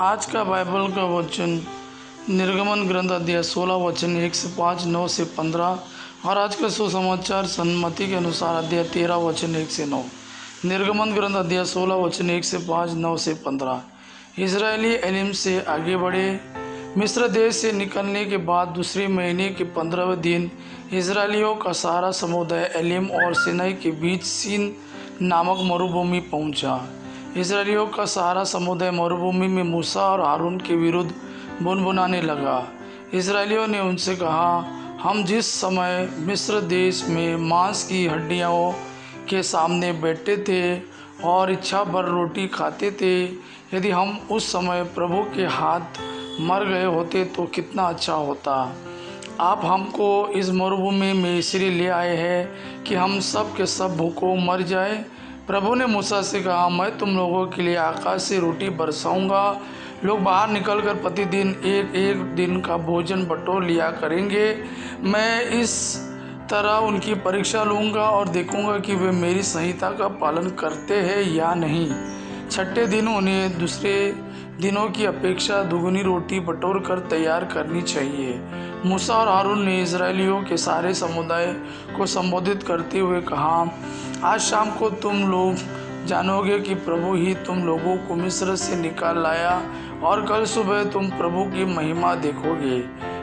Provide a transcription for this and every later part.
आज का बाइबल का वचन निर्गमन ग्रंथ अध्याय 16 वचन 1 से 5, 9 से 15 और आज का सुसमाचार सन्मति के अनुसार अध्याय 13 वचन 1 से 9। निर्गमन ग्रंथ अध्याय 16 वचन 1 से 5, 9 से 15। इजरायली एलिम से आगे बढ़े। मिस्र देश से निकलने के बाद दूसरे महीने के 15वें दिन इजरायलियों का सारा समुदाय एलिम और सिनाई के बीच सीन नामक मरुभूमि पहुंचा। इजरायलियों का सारा समुदाय मरुभूमि में मूसा और हारून के विरुद्ध बुनबुनाने लगा। इजरायलियों ने उनसे कहा, हम जिस समय मिस्र देश में मांस की हड्डियों के सामने बैठे थे और इच्छा भर रोटी खाते थे, यदि हम उस समय प्रभु के हाथ मर गए होते तो कितना अच्छा होता। आप हमको इस मरुभूमि में इसलिए ले आए हैं कि हम सब के सब भूखों मर जाए। प्रभु ने मूसा से कहा, मैं तुम लोगों के लिए आकाश से रोटी बरसाऊंगा। लोग बाहर निकलकर प्रतिदिन एक एक दिन का भोजन बटोर लिया करेंगे। मैं इस तरह उनकी परीक्षा लूँगा और देखूंगा कि वे मेरी संहिता का पालन करते हैं या नहीं। छठे दिन उन्हें दूसरे दिनों की अपेक्षा दुगनी रोटी बटोर कर तैयार करनी चाहिए। मूसा और हारून ने इजरायलियों के सारे समुदाय को संबोधित करते हुए कहा, आज शाम को तुम लोग जानोगे कि प्रभु ही तुम लोगों को मिस्र से निकाल लाया और कल सुबह तुम प्रभु की महिमा देखोगे,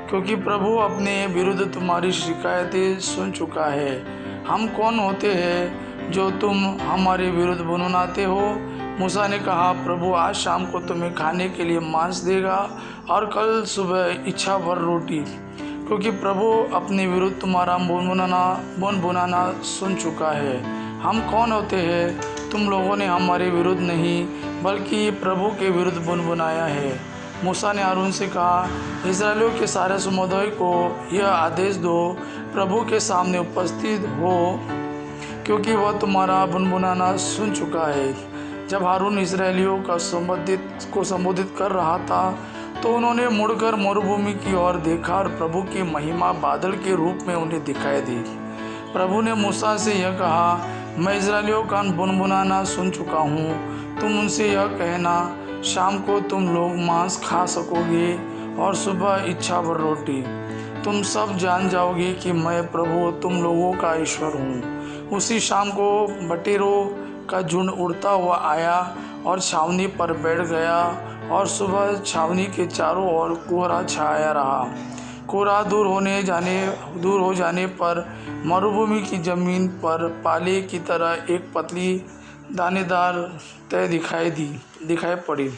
क्योंकि प्रभु अपने विरुद्ध तुम्हारी शिकायतें सुन चुका है। हम कौन होते हैं जो तुम हमारे विरुद्ध बुनवाते हो? मूसा ने कहा, प्रभु आज शाम को तुम्हें खाने के लिए मांस देगा और कल सुबह इच्छा भर रोटी, क्योंकि प्रभु अपने विरुद्ध तुम्हारा बुनबुनाना सुन चुका है। हम कौन होते हैं? तुम लोगों ने हमारे विरुद्ध नहीं बल्कि प्रभु के विरुद्ध बुनबुनाया है। मूसा ने हारून से कहा, इजरायलियों के सारे समुदाय को यह आदेश दो, प्रभु के सामने उपस्थित हो, क्योंकि वह तुम्हारा बुनबुनाना सुन चुका है। जब हारून इजरायलियों को संबोधित कर रहा था तो उन्होंने मुड़कर मरुभूमि की ओर देखा और प्रभु की महिमा बादल के रूप में उन्हें दिखाई दी। प्रभु ने मूसा से यह कहा, मैं इजरायलियों का बुनबुनाना सुन चुका हूँ। तुम उनसे यह कहना, शाम को तुम लोग मांस खा सकोगे और सुबह इच्छा भर रोटी। तुम सब जान जाओगे कि मैं प्रभु तुम लोगों का ईश्वर हूँ। उसी शाम को बटेरों का झुंड उड़ता हुआ आया और छावनी पर बैठ गया और सुबह छावनी के चारों ओर कोहरा छाया रहा। कोहरा दूर हो जाने पर मरुभूमि की जमीन पर पाले की तरह एक पतली दानेदार तह दिखाई पड़ी।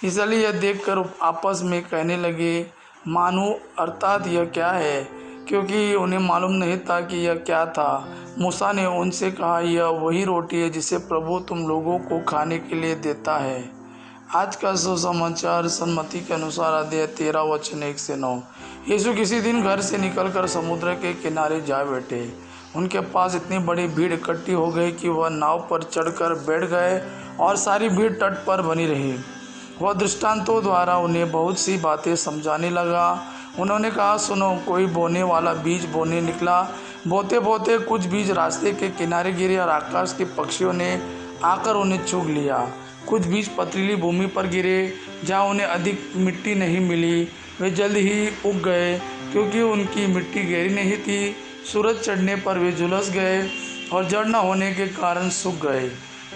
इसलिए यह देखकर आपस में कहने लगे, मानो अर्थात यह क्या है, क्योंकि उन्हें मालूम नहीं था कि यह क्या था। मूसा ने उनसे कहा, यह वही रोटी है जिसे प्रभु तुम लोगों को खाने के लिए देता है। आज का सुसमाचार सन्मति के अनुसार अध्याय 13 वचन 1 से 9। यीशु किसी दिन घर से निकलकर समुद्र के किनारे जा बैठे। उनके पास इतनी बड़ी भीड़ इकट्ठी हो गई कि वह नाव पर चढ़कर बैठ गए और सारी भीड़ तट पर बनी रही। वह दृष्टांतों द्वारा उन्हें बहुत सी बातें समझाने लगा। उन्होंने कहा, सुनो, कोई बोने वाला बीज बोने निकला। बोते बोते कुछ बीज रास्ते के किनारे गिरे और आकाश के पक्षियों ने आकर उन्हें चुग लिया। कुछ बीज पथरीली भूमि पर गिरे जहाँ उन्हें अधिक मिट्टी नहीं मिली। वे जल्द ही उग गए, क्योंकि उनकी मिट्टी गहरी नहीं थी। सूरज चढ़ने पर वे झुलस गए और जड़ न होने के कारण सूख गए।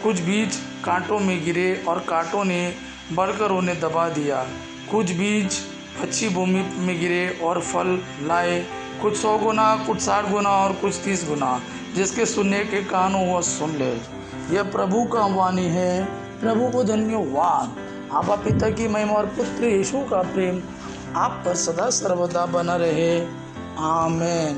कुछ बीज कांटों में गिरे और कांटों ने बढ़कर उन्हें दबा दिया। कुछ बीज अच्छी भूमि में गिरे और फल लाए, कुछ 100 गुना, कुछ 60 गुना और कुछ 30 गुना। जिसके सुनने के कान हो वह सुन ले। यह प्रभु का वाणी है। प्रभु को धन्यवाद। आपा पिता की महिमा और पुत्र यीशु का प्रेम आप पर सदा सर्वदा बना रहे। आमीन।